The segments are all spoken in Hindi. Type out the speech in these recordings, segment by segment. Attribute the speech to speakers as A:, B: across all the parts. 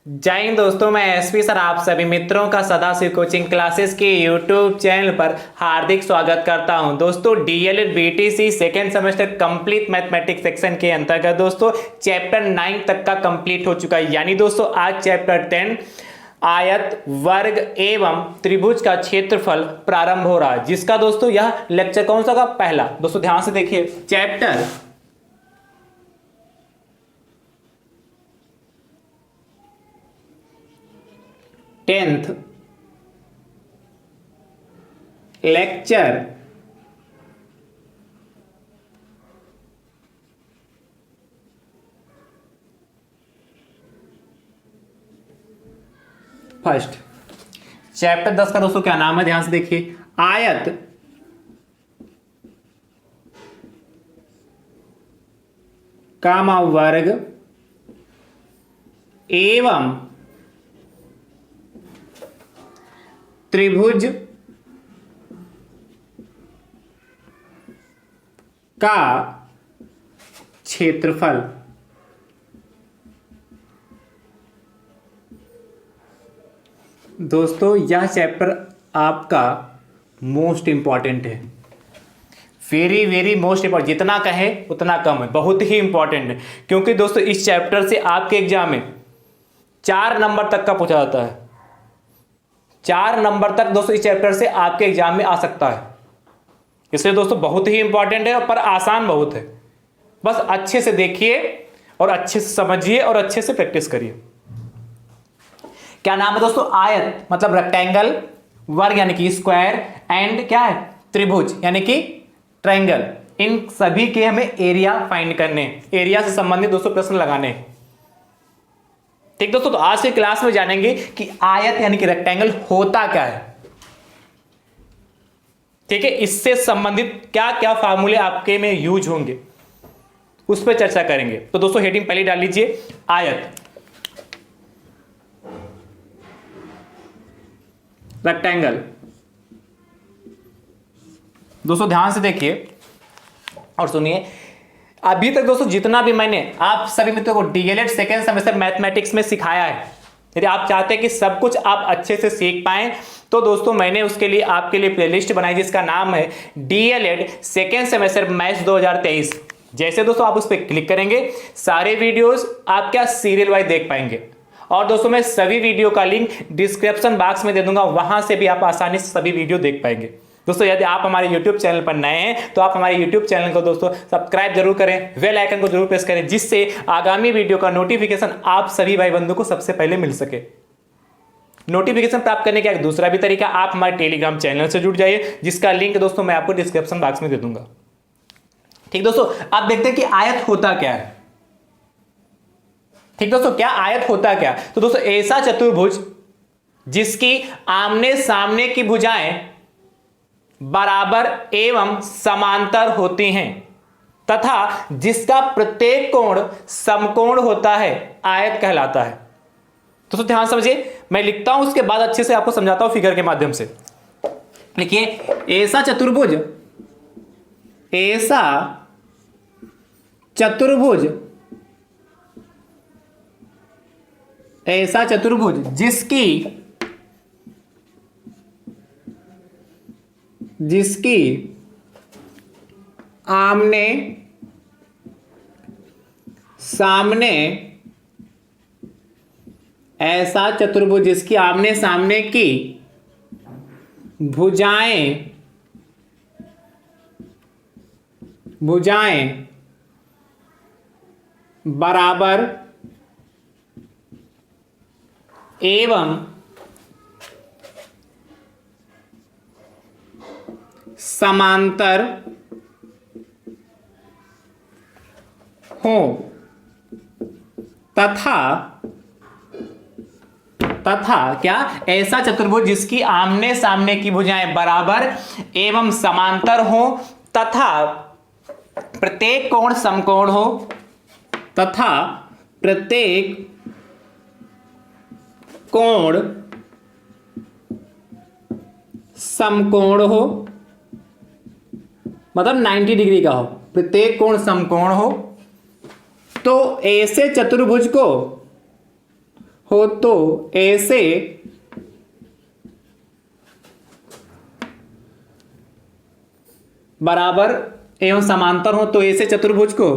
A: जय हिंद दोस्तों, मैं एसपी सर आप सभी मित्रों का सदाशिव कोचिंग क्लासेस के यूट्यूब चैनल पर हार्दिक स्वागत करता हूं। दोस्तों DElEd BTC second semester complete mathematics section के अंतर्गत दोस्तों चैप्टर 9 तक का कंप्लीट हो चुका है। यानी दोस्तों आज चैप्टर 10 आयत वर्ग एवं त्रिभुज का क्षेत्रफल प्रारंभ हो रहा है, जिसका दोस्तों यह लेक्चर कौन सा का पहला। दोस्तों ध्यान से देखिए, chapter 10th lecture first. Chapter 10 का दोस्तों क्या नाम है, ध्यान से देखिए। आयत कामा वर्ग एवं त्रिभुज का क्षेत्रफल। दोस्तों यह चैप्टर आपका मोस्ट इंपॉर्टेंट है, वेरी वेरी मोस्ट इंपॉर्टेंट। जितना कहे उतना कम है, बहुत ही इंपॉर्टेंट है। क्योंकि दोस्तों इस चैप्टर से आपके एग्जाम में 4 नंबर तक का पूछा जाता है। 4 नंबर तक दोस्तों इस चैप्टर से आपके एग्जाम में आ सकता है। इसलिए दोस्तों बहुत ही इंपॉर्टेंट है, पर आसान बहुत है। बस अच्छे से देखिए और अच्छे से समझिए और अच्छे से प्रैक्टिस करिए। क्या नाम है दोस्तों? आयत मतलब रेक्टेंगल, वर्ग यानी कि स्क्वायर, एंड क्या है? त्रिभुज यानी कि ट्रायंगल। इन सभी के हमें एरिया फाइंड करने, एरिया से संबंधित दोस्तों प्रश्न लगाने। ठीक दोस्तों, तो आज के क्लास में जानेंगे कि आयत यानी कि रेक्टेंगल होता क्या है। ठीक है, इससे संबंधित क्या क्या फार्मूले आपके में यूज होंगे उस पर चर्चा करेंगे। तो दोस्तों हेडिंग पहले डाल लीजिए, आयत रेक्टेंगल। दोस्तों ध्यान से देखिए और सुनिए। अभी तक दोस्तों जितना भी मैंने आप सभी मित्रों को डीएलएड सेकेंड सेमेस्टर मैथमेटिक्स में सिखाया है, यदि आप चाहते हैं कि सब कुछ आप अच्छे से सीख पाएं, तो दोस्तों मैंने उसके लिए आपके लिए प्लेलिस्ट बनाई जिसका नाम है डीएलएड सेकेंड सेमेस्टर मैथ्स 2023। जैसे दोस्तों आप उस पर क्लिक करेंगे, सारे वीडियोस आप क्या सीरियल वाइज देख पाएंगे। और दोस्तों मैं सभी वीडियो का लिंक डिस्क्रिप्शन बॉक्स में दे दूंगा, वहां से भी आप आसानी से सभी वीडियो देख पाएंगे। दोस्तों यदि आप हमारे YouTube चैनल पर नए हैं तो आप हमारे YouTube चैनल को दोस्तों सब्सक्राइब जरूर करें, बेल आइकन को जरूर प्रेस करें, जिससे आगामी वीडियो का नोटिफिकेशन आप सभी भाई बंधु को सबसे पहले मिल सके। नोटिफिकेशन प्राप्त करने का एक दूसरा भी तरीका, आप हमारे टेलीग्राम चैनल से जुड़ जाइए, जिसका लिंक दोस्तों मैं आपको डिस्क्रिप्शन बॉक्स में दे दूंगा। ठीक दोस्तों, आप देखते हैं कि आयत होता क्या है। ठीक दोस्तों, क्या आयत होता क्या? तो दोस्तों ऐसा चतुर्भुज जिसकी आमने सामने की भुजाएं बराबर एवं समांतर होती हैं तथा जिसका प्रत्येक कोण समकोण होता है, आयत कहलाता है। तो ध्यान समझिए, मैं लिखता हूं उसके बाद अच्छे से आपको समझाता हूं फिगर के माध्यम से। लिखिए, ऐसा चतुर्भुज, ऐसा चतुर्भुज, ऐसा चतुर्भुज जिसकी आमने सामने, ऐसा चतुर्भुज जिसकी आमने सामने की भुजाएं बराबर एवं समांतर हो तथा क्या? ऐसा चतुर्भुज जिसकी आमने सामने की भुजाएं बराबर एवं समांतर हो तथा प्रत्येक कोण समकोण हो, तथा प्रत्येक कोण समकोण हो, मतलब 90 डिग्री का हो, प्रत्येक कोण समकोण हो, तो ऐसे चतुर्भुज को हो तो ए से बराबर एवं समांतर हो तो ए से चतुर्भुज को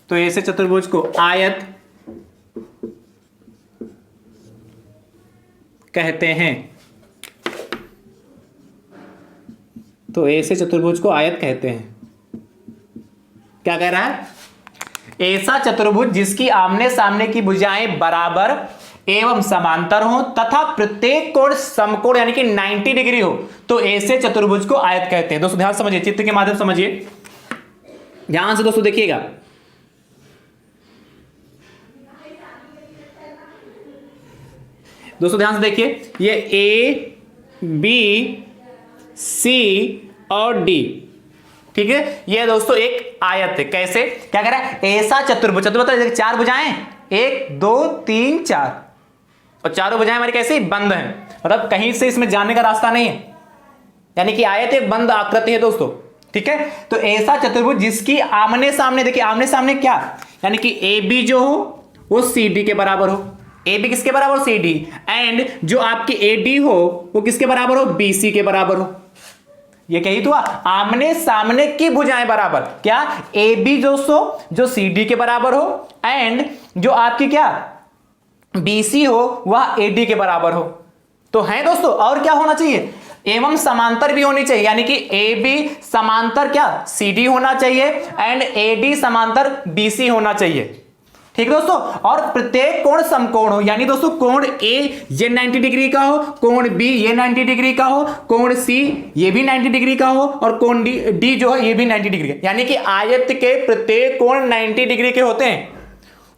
A: तो ए से चतुर्भुज को आयत कहते हैं। तो ए से चतुर्भुज को आयत कहते हैं। क्या कह रहा है? ऐसा चतुर्भुज जिसकी आमने सामने की भुजाएं बराबर एवं समांतर हो तथा प्रत्येक कोण समकोण यानी कि 90 डिग्री हो तो ऐसे चतुर्भुज को आयत कहते हैं। दोस्तों ध्यान समझिए, चित्र के माध्यम से समझिए, ध्यान से दोस्तों देखिएगा। दोस्तों ध्यान से देखिए, ये ए बी सी और डी, ठीक है, ये दोस्तों एक आयत है। कैसे? क्या कह रहा है? ऐसा चतुर्भुज, चतुर्भुज चार भुजाएं, 1 2 3 4, और चारों भुजाएं हमारी कैसी बंद हैं, मतलब कहीं से इसमें जाने का रास्ता नहीं है, यानी कि आयत एक बंद आकृति है दोस्तों, ठीक है। तो ऐसा चतुर्भुज जिसकी आमने सामने, देखिए आमने सामने क्या, यानी कि ए बी जो हो वो सी डी के बराबर हो, ए बी किसके बराबर हो? सी डी, एंड जो आपकी ए डी हो वो किसके बराबर हो? बी सी के बराबर हो। ये कही तो आमने सामने की भुजाएं बराबर, क्या? ए बी दोस्तों जो सी डी के बराबर हो, एंड जो आपकी क्या बी सी हो वह ए डी के बराबर हो। तो है दोस्तों, और क्या होना चाहिए? एवं समांतर भी होनी चाहिए, यानी कि ए बी समांतर क्या सी डी होना चाहिए, एंड ए डी समांतर बी सी होना चाहिए, ठीक है दोस्तों। और प्रत्येक कोण समकोण हो, यानी दोस्तों कोण ए ये 90 डिग्री का हो, कोण बी ये 90 डिग्री का हो, कोण सी ये भी 90 डिग्री का हो, और कोण डी जो है ये भी 90 डिग्री का, यानी कि आयत के प्रत्येक कोण 90 डिग्री के होते हैं।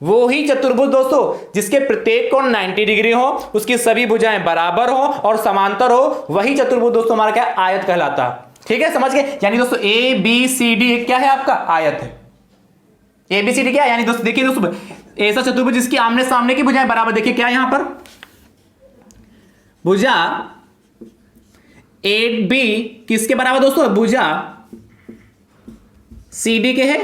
A: वो ही चतुर्भुज दोस्तों जिसके प्रत्येक कोण 90 डिग्री हो, उसकी सभी भुजाएं बराबर हो और समांतर हो, वही चतुर्भुज दोस्तों हमारा क्या आयत कहलाता है, ठीक है, समझ गए। यानी दोस्तों ए बी सी डी क्या है? आपका आयत है। ए बी सी डी क्या है? यानी दोस्तों देखिए दोस्तों, ऐसा चतुर्भुज जिसकी आमने सामने की भुजाएं बराबर, देखिए क्या है यहां पर, भुजा ए बी किसके बराबर दोस्तों? भुजा सी डी के है,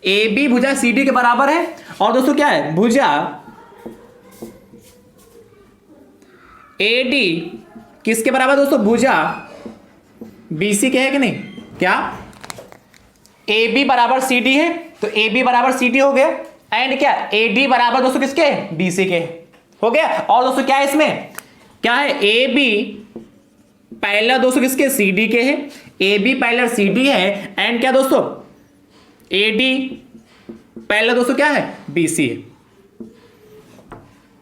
A: ए बी भुजा सी डी के बराबर है, और दोस्तों क्या है? भुजा ए डी किसके बराबर दोस्तों? भुजा बी सी के है कि नहीं? क्या ए बी बराबर सी डी है, तो ए बी बराबर सी डी हो गया, एंड क्या ए डी बराबर दोस्तों किसके? बी सी के हो गया। और दोस्तों क्या है इसमें? क्या है? ए बी पैरेलल दोस्तों किसके? सी डी के है, A B parallel C D है, एंड क्या दोस्तों? ए डी पैरेलल दोस्तों क्या है? बी सी है,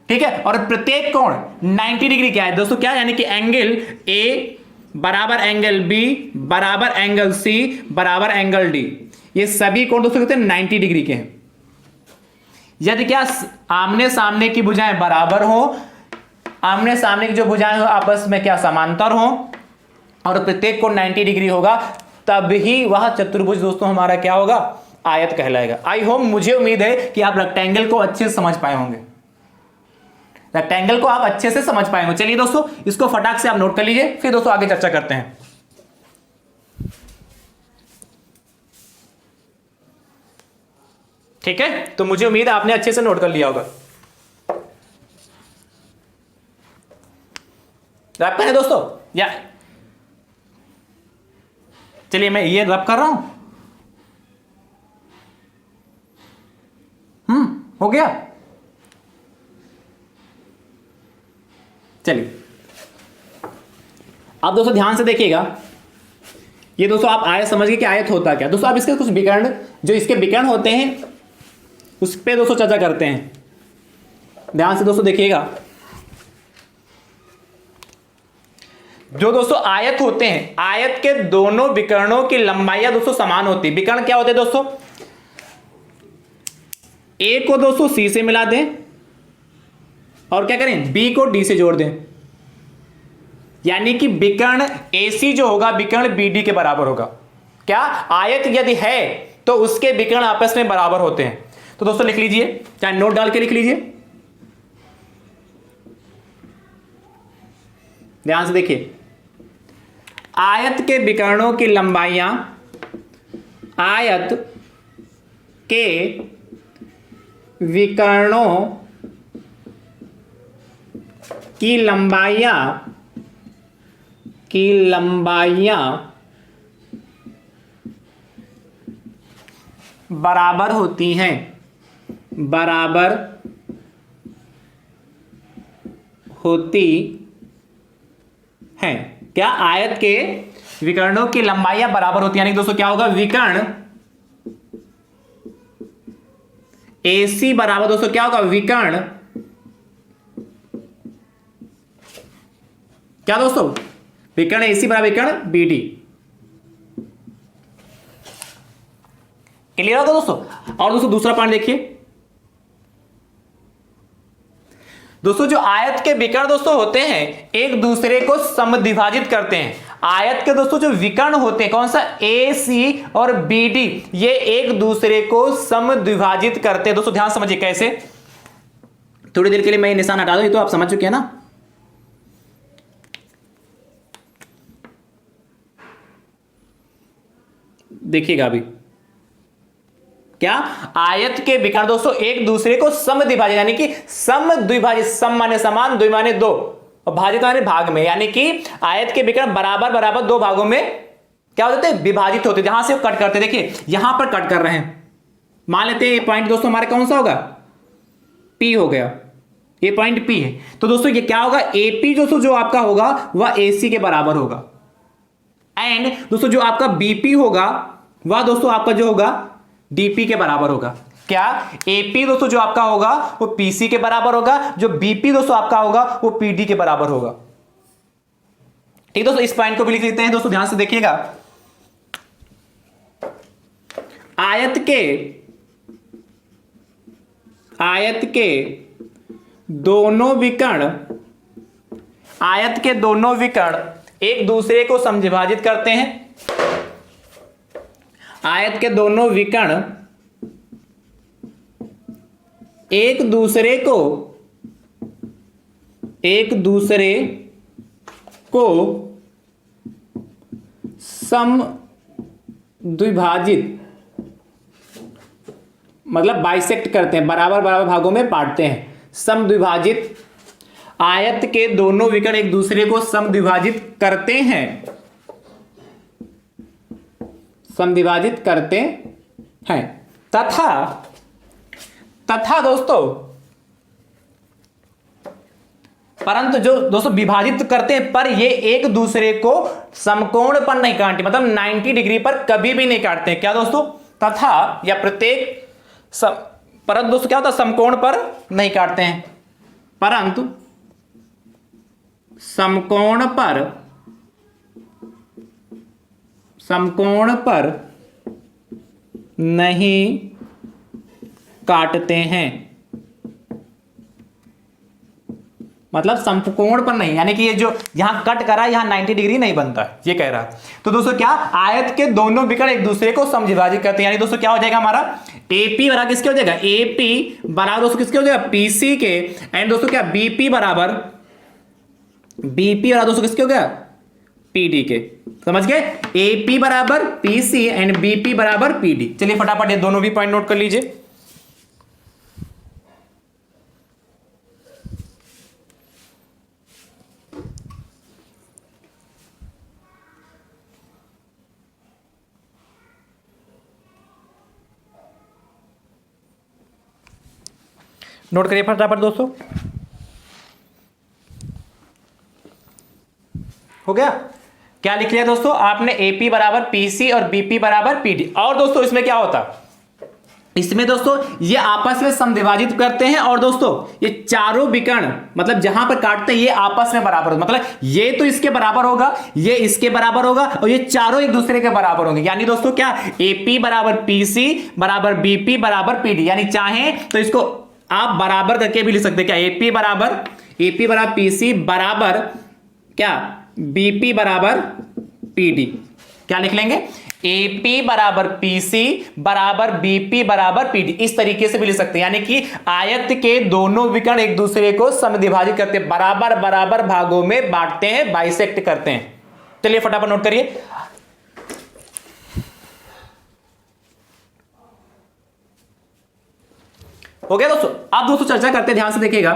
A: ठीक है। और प्रत्येक कोण 90 डिग्री क्या है दोस्तों? क्या यानी कि एंगल ए बराबर एंगल बी बराबर एंगल सी बराबर एंगल डी, ये सभी कोण दोस्तों कहते हैं 90 डिग्री के हैं। यदि क्या आमने सामने की भुजाएं बराबर हो, आमने सामने की जो भुजाएं हो आपस में क्या समांतर हो, और प्रत्येक कोण 90 डिग्री होगा, तभी वह चतुर्भुज दोस्तों हमारा क्या होगा? आयत कहलाएगा। आई होप, मुझे उम्मीद है कि आप रेक्टेंगल को अच्छे से समझ पाए होंगे, रेक्टेंगल को आप अच्छे से समझ पाए होंगे। चलिए दोस्तों इसको फटाक से आप नोट कर लीजिए, फिर दोस्तों आगे चर्चा करते हैं। ठीक है, तो मुझे उम्मीद है आपने अच्छे से नोट कर लिया होगा। रब करें दोस्तों, या चलिए मैं ये रब कर रहा हूं, हो गया। चलिए आप दोस्तों ध्यान से देखिएगा, ये दोस्तों आप आयत समझ गए कि आयत होता क्या। दोस्तों आप इसके कुछ विकर्ण, जो इसके विकर्ण होते हैं उस पे दोस्तों चर्चा करते हैं। ध्यान से दोस्तों देखिएगा, जो दोस्तों आयत होते हैं, आयत के दोनों विकर्णों की लंबाइयां दोस्तों समान होती है। विकर्ण क्या होते हैं दोस्तों? ए को दोस्तों सी से मिला दें, और क्या करें? बी को डी से जोड़ दें, यानी कि विकर्ण AC जो होगा विकर्ण BD के बराबर होगा। क्या आयत यदि है तो उसके विकर्ण आपस में बराबर होते हैं। तो दोस्तों लिख लीजिए, चाहे नोट डाल के लिख लीजिए, ध्यान से देखिए। आयत के विकर्णों की लंबाइयां, आयत के विकर्णों की लंबाइयां बराबर होती हैं, बराबर होती हैं। क्या? आयत के विकर्णों की लंबाइयां बराबर होती हैं, यानी दोस्तों क्या होगा, विकर्ण AC बराबर दोस्तों क्या होगा, विकर्ण क्या दोस्तों, विकर्ण AC बराबर विकर्ण BD। क्लियर होगा दोस्तों। और दोस्तों दूसरा पॉइंट देखिए दोस्तों, जो आयत के विकर्ण दोस्तों होते हैं एक दूसरे को समद्विभाजित करते हैं। आयत के दोस्तों जो विकर्ण होते हैं, कौन सा, AC और BD, ये एक दूसरे को समद्विभाजित करते हैं। दोस्तों ध्यान समझिए कैसे, थोड़ी देर के लिए मैं ये निशान हटा दूं, ये तो आप समझ चुके हैं ना। देखिएगा अभी क्या, आयत के विकर्ण दोस्तों एक दूसरे को समद्विभाजित, यानी कि समद्विभाजित, सम माने समान, द्वि माने दो, और भाजित माने भाग में, यानी कि आयत के विकर्ण बराबर बराबर दो भागों में क्या होते हैं, विभाजित होते हैं। जहां से कट करते, देखिए यहां पर कट कर रहे हैं, मान लेते हैं ये पॉइंट दोस्तों हमारे कौन सा होगा, P हो गया, ये पॉइंट P है। तो दोस्तों ये क्या होगा, AP दोस्तों जो आपका होगा वह AC के बराबर होगा, एंड दोस्तों जो आपका BP होगा वह दोस्तों आपका जो होगा DP के बराबर होगा। क्या? AP दोस्तों जो आपका होगा वो PC के बराबर होगा, जो BP दोस्तों आपका होगा वो PD के बराबर होगा। ठीक दोस्तों, इस पॉइंट को भी लिख लेते हैं दोस्तों, ध्यान से देखिएगा। आयत के दोनों विकर्ण एक दूसरे को समद्विभाजित करते हैं। आयत के दोनों विकर्ण एक दूसरे को समद्विभाजित मतलब बाइसेक्ट करते हैं, बराबर बराबर भागों में बांटते हैं। समद्विभाजित, आयत के दोनों विकर्ण एक दूसरे को समद्विभाजित करते हैं, समद्विभाजित करते हैं, तथा दोस्तों परंतु जो दोस्तों विभाजित करते हैं पर ये एक दूसरे को समकोण पर नहीं काटते, मतलब 90 डिग्री पर कभी भी नहीं काटते हैं। क्या दोस्तों, तथा या प्रत्येक परंतु दोस्तों क्या होता है, समकोण पर नहीं काटते हैं, परंतु समकोण पर नहीं काटते हैं, मतलब समकोण पर नहीं, यानी कि ये जो यहां कट करा है यहां 90 डिग्री नहीं बनता है, ये कह रहा है। तो दोस्तों क्या, आयत के दोनों विकर्ण एक दूसरे को समद्विभाजित करते हैं, यानी दोस्तों क्या हो जाएगा हमारा, AP बराबर किसके हो जाएगा, AP बराबर दोस्तों किसके हो जाएगा, PC के, एंड दोस्तों क्या BP बराबर दोस्तों किसके हो गया, PD के। समझ गए, AP बराबर PC एंड BP बराबर PD। चलिए फटाफट ये दोनों भी पॉइंट नोट कर लीजिए। नोट करिए फटाफट दोस्तों, हो गया। क्या लिख लिया दोस्तों आपने, AP बराबर PC और BP बराबर PD। और दोस्तों इसमें क्या होता, इसमें दोस्तों ये आपस में समद्विभाजित करते हैं, और दोस्तों ये चारों विकर्ण मतलब जहां पर काटते हैं ये आपस में बराबर होगा, मतलब ये तो इसके बराबर होगा, ये इसके बराबर होगा, और ये चारों एक दूसरे के बराबर होंगे। यानी दोस्तों क्या, AP बराबर PC बराबर BP बराबर PD, यानी चाहें तो इसको आप बराबर करके भी लिख सकते हैं। क्या, AP बराबर PC बराबर क्या, BP बराबर PD। क्या लिख लेंगे, AP बराबर PC बराबर BP बराबर PD, इस तरीके से भी लिख सकते हैं। यानी कि आयत के दोनों विकर्ण एक दूसरे को समद्विभाजित करते हैं, बराबर बराबर भागों में बांटते हैं, बाइसेक्ट करते हैं। चलिए फटाफट नोट करिए। हो गया दोस्तों। आप दोस्तों चर्चा करते ध्यान से देखिएगा।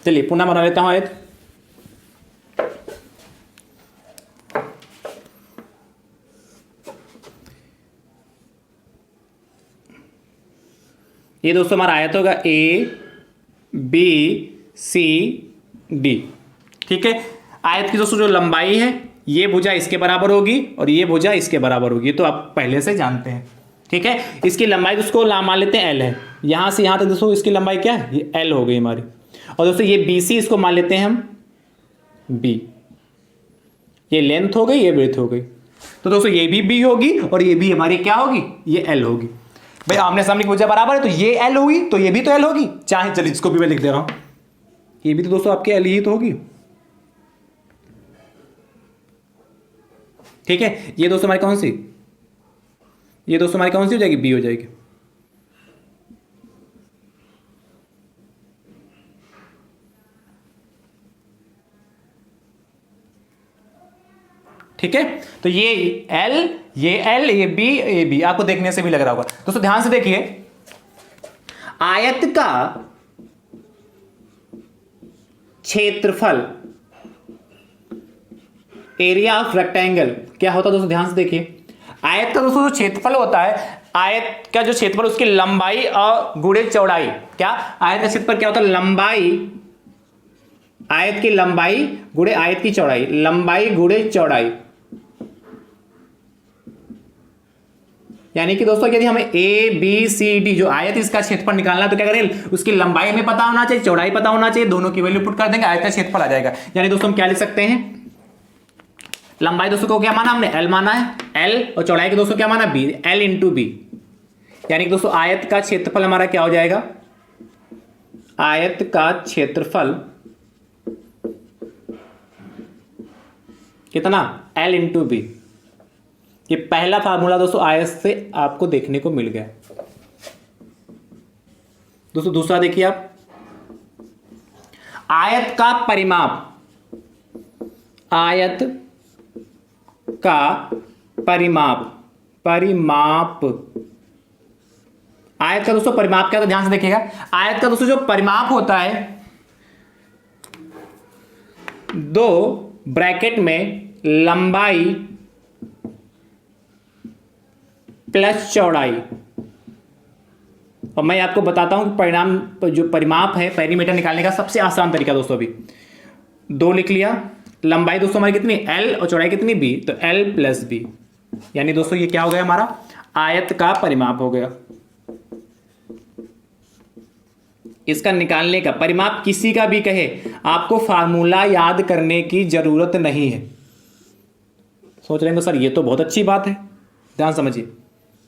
A: चलिए पुनः बना लेता हूं आयत। ये दोस्तों हमारा आयत होगा ए बी सी डी। ठीक है, आयत की दोस्तों जो लंबाई है ये भुजा इसके बराबर होगी और ये भुजा इसके बराबर होगी, तो आप पहले से जानते हैं। ठीक है, इसकी लंबाई उसको मान लेते हैं एल है, यहां से यहां तक दोस्तों इसकी लंबाई क्या है, ये एल हो गई हमारी। और दोस्तों ये बी सी इसको मान लेते हैं हम बी, ये लेंथ हो गई, ये ब्रेथ हो गई। तो दोस्तों ये भी बी होगी और ये भी हमारी क्या होगी, ये एल होगी। भाई आमने सामने की भुजा बराबर है तो ये एल होगी तो ये भी तो एल होगी, चाहे चलिए इसको भी मैं लिख दे रहा हूं, ये भी तो दोस्तों आपके एल ही तो होगी। ठीक है, ये दोस्तों हमारी कौन सी, ये दोस्तों हमारी कौन सी हो जाएगी, बी हो जाएगी। ठीक है, तो ये एल, ये बी आपको देखने से भी लग रहा होगा। दोस्तों ध्यान से देखिए, आयत का क्षेत्रफल, एरिया ऑफ रेक्टेंगल क्या होता है दोस्तों, ध्यान से देखिए। आयत का दोस्तों जो क्षेत्रफल होता है, आयत का जो क्षेत्रफल उसकी लंबाई और गुणे चौड़ाई, क्या आयत का क्षेत्रफल क्या होता है, लंबाई, आयत की लंबाई गुणे आयत की चौड़ाई, लंबाई गुणे चौड़ाई। यानी कि दोस्तों यदि हमें ए बी सी डी जो आयत इसका क्षेत्रफल निकालना है तो क्या करें, उसकी लंबाई हमें पता होना चाहिए, चौड़ाई पता होना चाहिए, दोनों की वैल्यू पुट कर देंगे, आयत का क्षेत्रफल आ जाएगा। यानी दोस्तों हम क्या लिख सकते हैं, लंबाई दोस्तों को क्या माना हमने, एल माना है, एल, और चौड़ाई के दोस्तों क्या माना, बी, एल इंटू बी। यानी कि दोस्तों आयत का क्षेत्रफल हमारा क्या हो जाएगा, आयत का क्षेत्रफल कितना, एल इंटू बी। ये पहला फार्मूला दोस्तों आयत से आपको देखने को मिल गया। दोस्तों दूसरा देखिए आप, आयत का परिमाप, आयत का परिमाप, परिमाप, आयत का दोस्तों परिमाप क्या, तो ध्यान से देखिएगा, आयत का दोस्तों जो परिमाप होता है, दो ब्रैकेट में लंबाई प्लस चौड़ाई। और मैं आपको बताता हूं कि परिणाम जो परिमाप है, पेरीमीटर निकालने का सबसे आसान तरीका दोस्तों, अभी दो लिख लिया, लंबाई दोस्तों हमारी कितनी, एल, और चौड़ाई कितनी, बी, तो एल प्लस बी। यानी दोस्तों ये क्या हो गया, हमारा आयत का परिमाप हो गया। इसका निकालने का, परिमाप किसी का भी कहे, आपको फार्मूला याद करने की जरूरत नहीं है। सोच रहे हैं सर ये तो बहुत अच्छी बात है, ध्यान समझिए,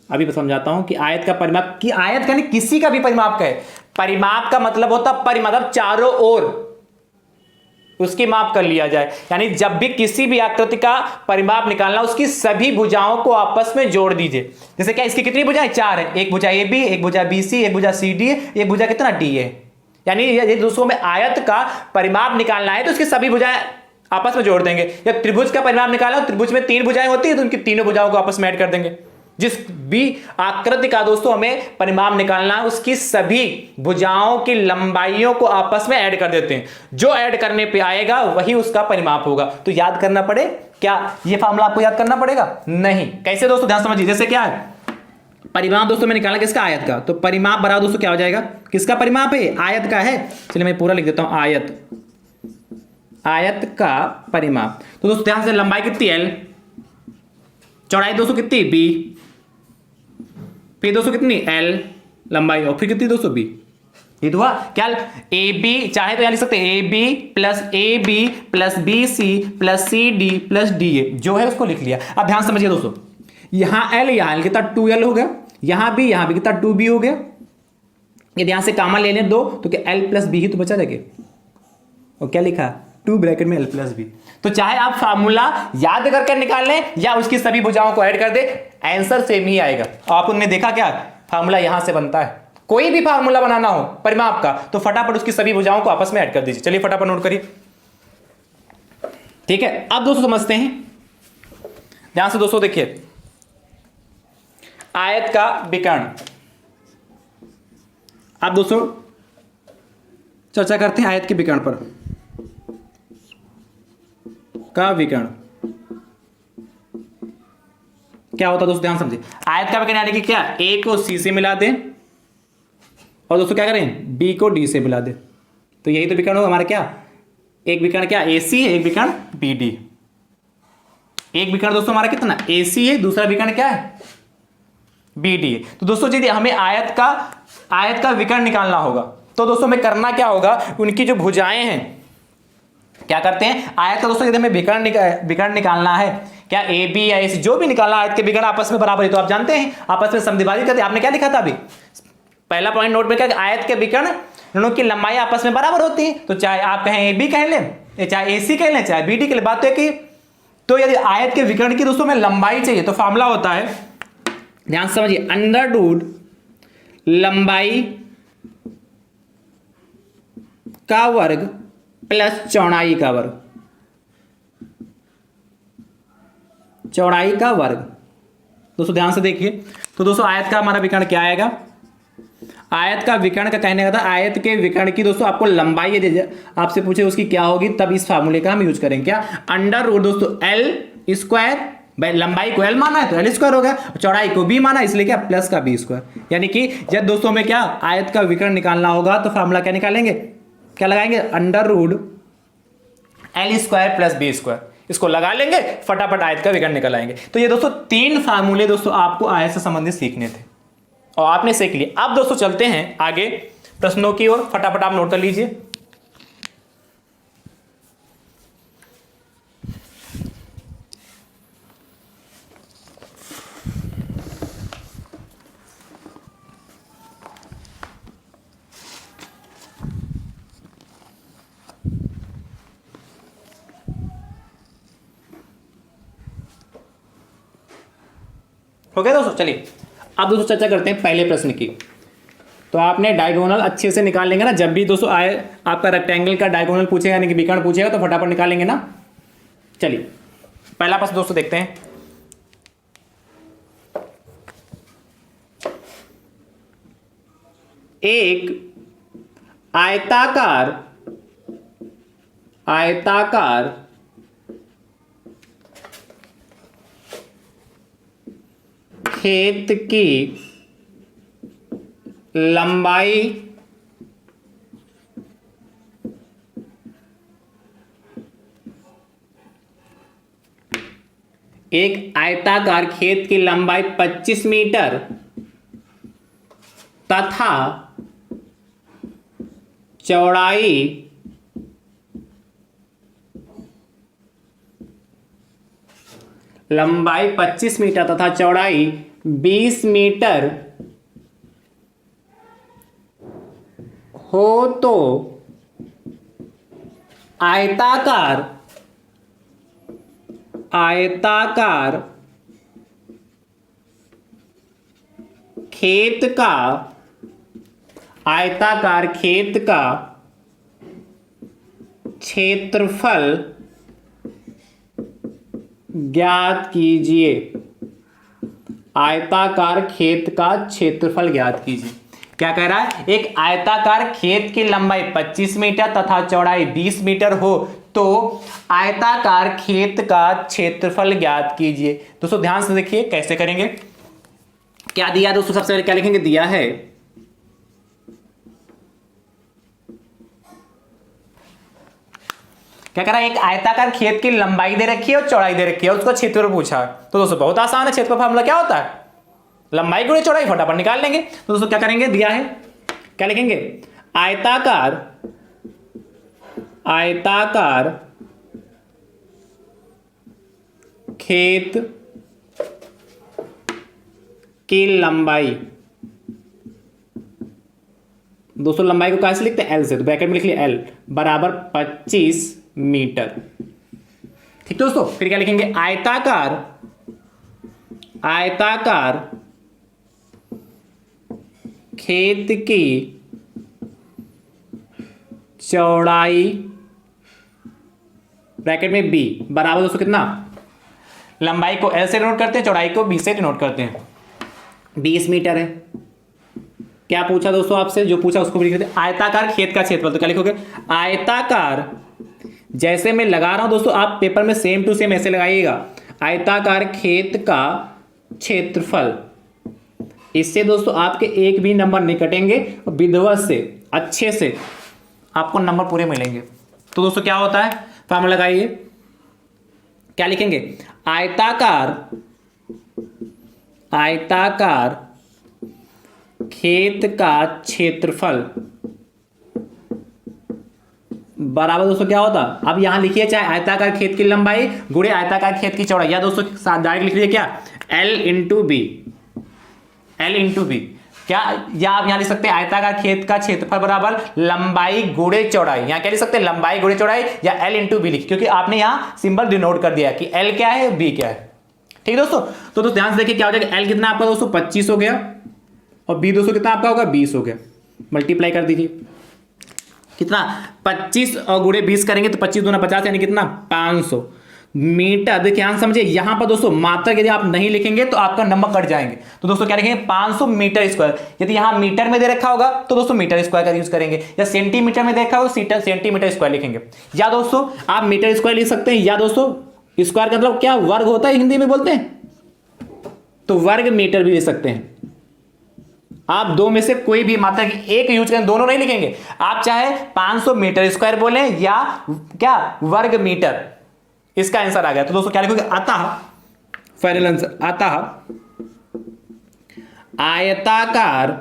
A: अभी मैं समझाता हूं कि आयत का परिमाप, कि आयत का नहीं किसी का भी परिमाप का है। परिमाप का मतलब होता है मतलब चारों ओर उसकी माप कर लिया जाए। यानी जब भी किसी भी आकृति का परिमाप निकालना, उसकी सभी भुजाओं को आपस में जोड़ दीजिए। जैसे क्या इसकी कितनी भुजाएं, चार है, एक भुजा ए बी, एक भुजा बी सी, एक भुजा सी डी, एक भुजा कितना डी है। यानी यदि दोस्तों में आयत का परिमाप निकालना है तो उसकी सभी भुजाएं आपस में जोड़ देंगे। या त्रिभुज का परिमाप निकालना, त्रिभुज में तीन भुजाएं होती है तो उनकी तीनों भुजाओं को आपस में ऐड कर देंगे। जिस भी आकृति का दोस्तों हमें परिमाप निकालना है, उसकी सभी भुजाओं की लंबाइयों को आपस में ऐड कर देते हैं। जो ऐड करने पे आएगा वही उसका परिमाप होगा। तो याद करना पड़े क्या, ये फार्मूला आपको याद करना पड़ेगा? नहीं। कैसे दोस्तों, ध्यान समझिए। जैसे क्या है, परिमाप दोस्तों में निकालना किसका, आयत का। तो परिमाप बराबर दोस्तों क्या हो जाएगा, किसका परिमाप है, आयत का है। चलिए मैं पूरा लिख देता हूं, आयत, आयत का परिमाप। तो दोस्तों ध्यान से, लंबाई कितनी एल, चौड़ाई दोस्तों कितनी बी, फिर दोस्तों कितनी एल लंबाई, और फिर कितनी दोस्तों बी। ये तो हुआ क्या, ए बी, चाहे तो यहां लिख सकते हैं A B plus B C plus C D plus D A, जो है उसको लिख लिया। अब ध्यान समझिए दोस्तों, यहां एल कितना 2l हो गया, यहां भी कितना 2b हो गया। यदि यहां से कॉमन ले लें दो तो क्या एल प्लस बी ही तो बचा जाएगा। और क्या लिखा, 2 ब्रैकेट में एल प्लस बी। तो चाहे आप फार्मूला याद करके निकाल लें या उसकी सभी भुजाओं को ऐड कर दे, आंसर सेम ही आएगा। आपने देखा क्या, फार्मूला यहां से बनता है, कोई भी फार्मूला बनाना हो परिमाप का तो फटाफट उसकी सभी भुजाओं को आपस में ऐड कर दीजिए। चलिए फटाफट नोट करिए, ठीक है। अब दोस्तों समझते हैं, ध्यान से दोस्तों देखिए, आयत का विकर्ण। अब दोस्तों चर्चा करते हैं आयत के विकर्ण पर, का विकर्ण क्या होता है दोस्तों, ध्यान समझिए। आयत का विकर्ण यानी कि क्या, ए को सी से मिला दें और दोस्तों क्या करें, बी को डी से मिला दें, तो यही तो विकर्ण होगा हमारा। क्या, एक विकर्ण क्या ए सी है, एक विकर्ण बी डी। एक विकर्ण दोस्तों हमारा कितना ए सी है, दूसरा विकर्ण क्या है बी डी है। तो दोस्तों यदि हमें आयत का विकर्ण निकालना होगा तो दोस्तों हमें करना क्या होगा, उनकी जो भुजाएं हैं क्या करते हैं, आयत का दोस्तों यदि हमें विकर्ण निकालना है, क्या ए बी या ए सी जो भी निकालना, आयत के विकर्ण आपस में बराबर है, तो आप जानते हैं आपस में समद्विभाजित करते हैं। आपने क्या लिखा था अभी, पहला पॉइंट नोट में क्या, आयत के विकर्ण दोनों की लंबाई आपस में बराबर होती है, तो चाहे आप कहें ए बी कह लें, चाहे ए सी कह लें, चाहे बी डी कह लें, बात तो है कि तो यदि आयत के विकर्ण की दोस्तों में लंबाई चाहिए तो फॉर्मूला होता है, ध्यान समझिए, अंडर रूट लंबाई का वर्ग प्लस चौड़ाई का वर्ग, चौड़ाई का वर्ग। दोस्तों ध्यान से देखिए, तो दोस्तों आयत का हमारा विकर्ण क्या आएगा, आयत का विकर्ण का कहने का था, आयत के विकर्ण की दोस्तों आपको लंबाई यदि आपसे पूछे उसकी क्या होगी, तब इस फार्मूले का हम यूज करेंगे, क्या, अंडर रूट दोस्तों एल स्क्वायर, लंबाई को एल माना है तो एल स्क्वायर हो गया, चौड़ाई को बी माना इसलिए क्या प्लस का बी स्क्वायर। यानी कि जब दोस्तों में क्या आयत का विकर्ण निकालना होगा तो फार्मूला क्या निकालेंगे, क्या लगाएंगे, under root L square plus B square, इसको लगा लेंगे, फटाफट आयत का विकर्ण निकल आएंगे। तो ये दोस्तों 3 फार्मूले दोस्तों आपको आयत से संबंधित सीखने थे और आपने सीख लिए। अब दोस्तों चलते हैं आगे प्रश्नों की ओर, फटाफट आप नोट कर लीजिए। हो गया दोस्तों, चलिए अब दोस्तों चर्चा करते हैं पहले प्रश्न की। तो आपने डायगोनल अच्छे से निकाल लेंगे ना, जब भी दोस्तों आए आपका रेक्टेंगल का डायगोनल पूछेगा यानी कि विकर्ण पूछेगा तो फटाफट निकालेंगे ना। चलिए पहला प्रश्न दोस्तों देखते हैं, एक आयताकार खेत की लंबाई एक आयताकार खेत की लंबाई 25 मीटर तथा चौड़ाई 25 मीटर तथा चौड़ाई 20 मीटर हो तो आयताकार खेत का क्षेत्रफल ज्ञात कीजिए। आयताकार खेत का क्षेत्रफल ज्ञात कीजिए। क्या कह रहा है, एक आयताकार खेत की लंबाई 25 मीटर तथा चौड़ाई 20 मीटर हो तो आयताकार खेत का क्षेत्रफल ज्ञात कीजिए। दोस्तों ध्यान से देखिए कैसे करेंगे, क्या दिया दोस्तों, सबसे पहले क्या लिखेंगे, दिया है क्या कह रहा है, एक आयताकार खेत की लंबाई दे रखी है और चौड़ाई दे रखी है, उसका क्षेत्रफल पूछा। तो दोस्तों बहुत आसान है, क्षेत्रफल फार्मूला क्या होता है, लंबाई गुणे चौड़ाई, फटाफट निकाल लेंगे। तो दोस्तों क्या करेंगे, दिया है क्या लिखेंगे, आयताकार खेत की लंबाई, दोस्तों लंबाई को कैसे लिखते हैं, एल से, तो ब्रैकेट में लिख लिया एल बराबर 25 मीटर। ठीक दोस्तों, फिर क्या लिखेंगे, आयताकार खेत की चौड़ाई ब्रैकेट में बी बराबर दोस्तों कितना, लंबाई को एल से डिनोट करते हैं, चौड़ाई को बी से डिनोट करते हैं, 20 मीटर है। क्या पूछा दोस्तों आपसे, जो पूछा उसको भी लिख देते हैं। आयताकार खेत का क्षेत्रफल, तो क्या लिखोगे, आयताकार, जैसे मैं लगा रहा हूं दोस्तों आप पेपर में सेम टू सेम ऐसे लगाइएगा, आयताकार खेत का क्षेत्रफल। इससे दोस्तों आपके एक भी नंबर नहीं कटेंगे, विधिवत से अच्छे से आपको नंबर पूरे मिलेंगे। तो दोस्तों क्या होता है, फॉर्मूला लगाइए, क्या लिखेंगे, आयताकार खेत का क्षेत्रफल बराबर दोस्तों क्या होता, अब यहां लिखिए चाहे आयताकार खेत की लंबाई गुणे आयताकार खेत की चौड़ाई, या दोस्तों डायरेक्ट लिख लीजिए क्या, L into B, L into B, क्या, या आप यहां लिख सकते हैं आयताकार खेत का क्षेत्रफल बराबर लंबाई गुणे चौड़ाई, यहां क्या लिख सकते हैं, लंबाई गुणे चौड़ाई, या L इंटू बी लिख, क्योंकि आपने यहां सिंबल डिनोट कर दिया कि L क्या है B क्या है। ठीक दोस्तों, तो ध्यान से देखिए क्या हो जाएगा, L कितना आपका दोस्तों 25 हो गया, और B दोस्तों कितना आपका होगा 20 हो गया, मल्टीप्लाई कर दीजिए, कितना 25 और गुणे 20 करेंगे तो 25 दूना 50 यानी कितना 500 मीटर। देखिए ध्यान समझिए, यहां पर दोस्तों मात्रक यदि आप नहीं लिखेंगे तो आपका नंबर कट जाएंगे, तो दोस्तों क्या लिखेंगे 500 मीटर स्क्वायर। यदि यहां मीटर में दे रखा होगा तो दोस्तों मीटर स्क्वायर का यूज करेंगे, या सेंटीमीटर में देखा होगा सेंटीमीटर स्क्वायर लिखेंगे, या दोस्तों आप मीटर स्क्वायर लिख सकते हैं, या दोस्तों स्क्वायर का मतलब क्या वर्ग होता है हिंदी में बोलते हैं, तो वर्ग मीटर भी लिख सकते हैं। आप दो में से कोई भी मात्रा एक यूज करें, दोनों नहीं लिखेंगे, आप चाहे 500 मीटर स्क्वायर बोलें या क्या वर्ग मीटर, इसका आंसर आ गया। तो दोस्तों क्या लिखोगे, अतः फाइनल आंसर, अतः आयताकार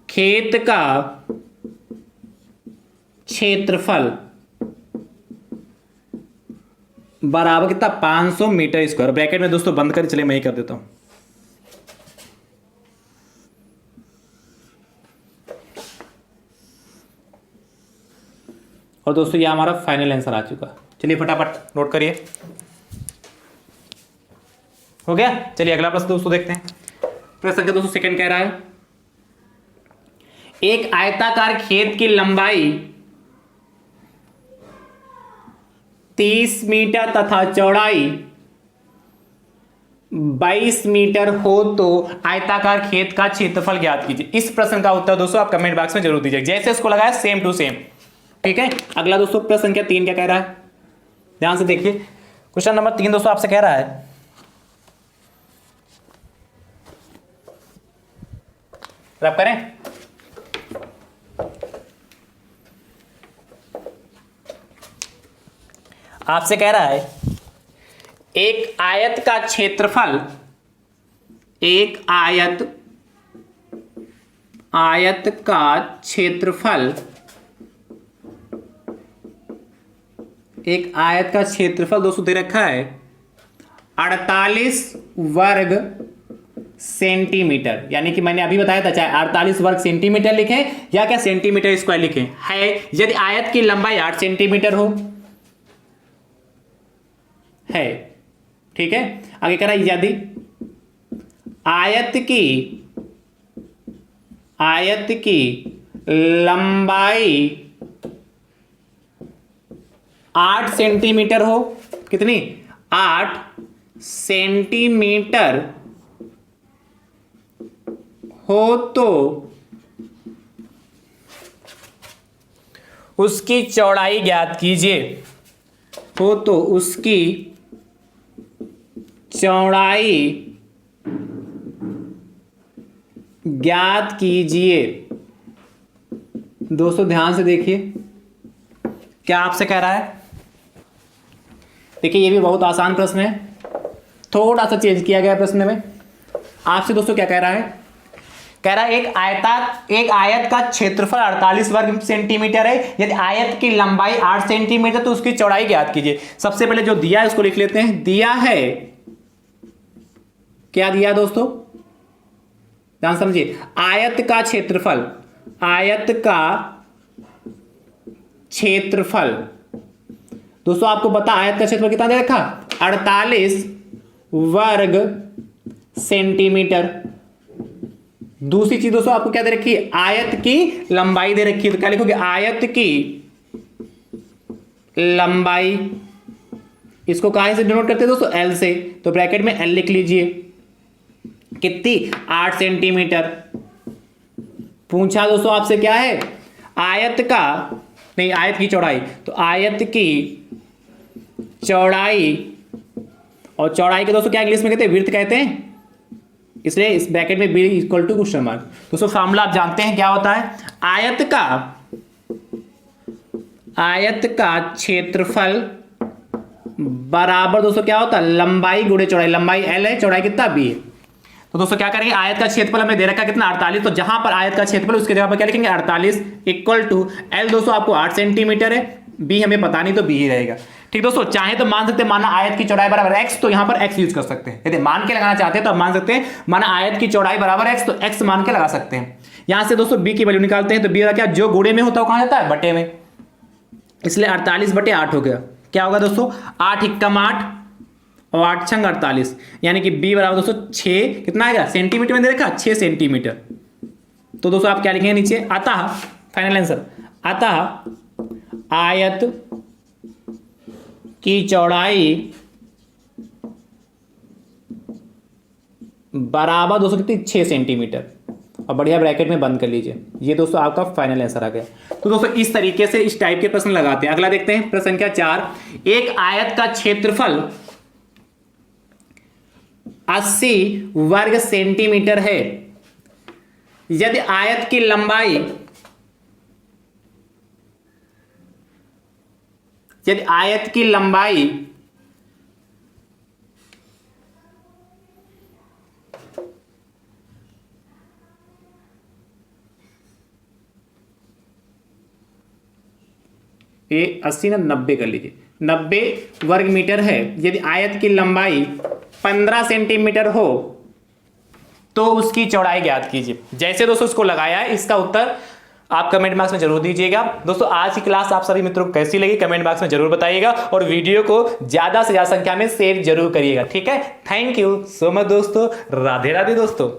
A: खेत का क्षेत्रफल बराबर कितना 500 मीटर स्क्वायर, ब्रैकेट में दोस्तों बंद कर, चलिए मैं ही कर देता हूं, और दोस्तों ये हमारा फाइनल आंसर आ चुका। चलिए फटाफट नोट करिए, हो गया। चलिए अगला प्रश्न दोस्तों देखते हैं। प्रश्न संख्या दोस्तों सेकंड कह रहा है, एक आयताकार खेत की लंबाई 30 मीटर तथा चौड़ाई 22 मीटर हो तो आयताकार खेत का क्षेत्रफल ज्ञात कीजिए। इस प्रश्न का उत्तर दोस्तों आप कमेंट बॉक्स में जरूर दीजिए, जैसे इसको लगाया सेम टू सेम। ठीक है, अगला दोस्तों प्रश्न संख्या 3 क्या कह रहा है, ध्यान से देखिए। क्वेश्चन नंबर 3 दोस्तों आपसे कह रहा है, रब करें, आपसे कह रहा है एक आयत का क्षेत्रफल, एक आयत का क्षेत्रफल, एक आयत का क्षेत्रफल दोस्तों दे रखा है 48 वर्ग सेंटीमीटर, यानी कि मैंने अभी बताया था चाहे 48 वर्ग सेंटीमीटर लिखें या क्या सेंटीमीटर स्क्वायर लिखें, है यदि आयत की लंबाई 8 सेंटीमीटर हो, है। ठीक है, आगे कह रहा है यदि आयत की लंबाई 8 सेंटीमीटर हो, कितनी 8 सेंटीमीटर हो तो उसकी चौड़ाई ज्ञात कीजिए, हो तो उसकी चौड़ाई ज्ञात कीजिए। दोस्तों ध्यान से देखिए क्या आपसे कह रहा है, देखिए ये भी बहुत आसान प्रश्न है, थोड़ा सा चेंज किया गया प्रश्न में। आपसे दोस्तों क्या कह रहा है, कह रहा है एक आयत का क्षेत्रफल 48 वर्ग सेंटीमीटर है, यदि आयत की लंबाई 8 सेंटीमीटर तो उसकी चौड़ाई ज्ञात कीजिए। सबसे पहले जो दिया है उसको लिख लेते हैं, दिया है, क्या दिया दोस्तों, ध्यान समझिए, आयत का क्षेत्रफल, आयत का क्षेत्रफल दोस्तों आपको पता आयत का क्षेत्रफल कितना दे रखा, 48 वर्ग सेंटीमीटर। दूसरी चीज दोस्तों आपको क्या दे रखी है, आयत की लंबाई दे रखी है, तो क्या लिखोगे, आयत की लंबाई, इसको कहां से डिनोट करते हैं दोस्तों, एल से, तो ब्रैकेट में एल लिख लीजिए, कितनी, 8 सेंटीमीटर। पूछा दोस्तों आपसे क्या है, आयत का, नहीं आयत की चौड़ाई, तो आयत की चौड़ाई, और चौड़ाई के दोस्तों क्या इंग्लिश में कहते हैं, विड्थ कहते हैं, इसलिए इस ब्रैकेट में B equal to question mark. दोस्तों फॉर्मूला आप जानते हैं क्या होता है, आयत का क्षेत्रफल बराबर दोस्तों क्या होता है, लंबाई गुणे चौड़ाई, लंबाई एल है, चौड़ाई कितना बी है। तो दोस्तों क्या करेंगे, आयत का क्षेत्रफल हमें दे रखा कितना, 48, तो जहां पर आयत का क्षेत्रफल उसके जगह पर क्या लिखेंगे, 48 इक्वल टू एल दोस्तों आपको 8 सेंटीमीटर है, बी हमें पता नहीं तो बी ही रहेगा। ठीक दोस्तों, चाहे तो मान सकते हैं माना आयत की चौड़ाई बराबर एक्स, तो यहां पर एक्स यूज कर सकते हैं, यदि मान के लगाना चाहते हैं तो आप मान सकते हैं माना आयत की चौड़ाई बराबर एक्स, तो एक्स मान के लगा सकते हैं। यहां से दोस्तों बी की वैल्यू निकालते हैं, तो बी क्या, जो गुणे में होता है कहां जाता है, बटे में, इसलिए 48/8 हो गया। क्या होगा दोस्तों, 8 × 8 और 8 × 48, यानी कि बी बराबर दोस्तों 6 कितना आएगा, सेंटीमीटर में दे रखा 6 सेंटीमीटर। तो दोस्तों आप क्या लिखेंगे नीचे, अतः फाइनल आंसर, अतः आयत की चौड़ाई बराबर दोस्तों कितनी, 6 सेंटीमीटर, और बढ़िया ब्रैकेट में बंद कर लीजिए। ये दोस्तों आपका फाइनल आंसर आ गया। तो दोस्तों इस तरीके से इस टाइप के प्रश्न लगाते हैं। अगला देखते हैं प्रश्न संख्या 4, एक आयत का क्षेत्रफल 80 वर्ग सेंटीमीटर है, यदि आयत की लंबाई, यदि आयत की लंबाई ये 80 ना 90 कर लीजिए, 90 वर्ग मीटर है, यदि आयत की लंबाई 15 सेंटीमीटर हो तो उसकी चौड़ाई ज्ञात कीजिए। जैसे दोस्तों इसको लगाया है, इसका उत्तर आप कमेंट बॉक्स में जरूर दीजिएगा। दोस्तों आज की क्लास आप सभी मित्रों को कैसी लगी कमेंट बॉक्स में जरूर बताइएगा, और वीडियो को ज्यादा से ज्यादा संख्या में शेयर जरूर करिएगा। ठीक है, थैंक यू सो मच दोस्तों, राधे राधे दोस्तों।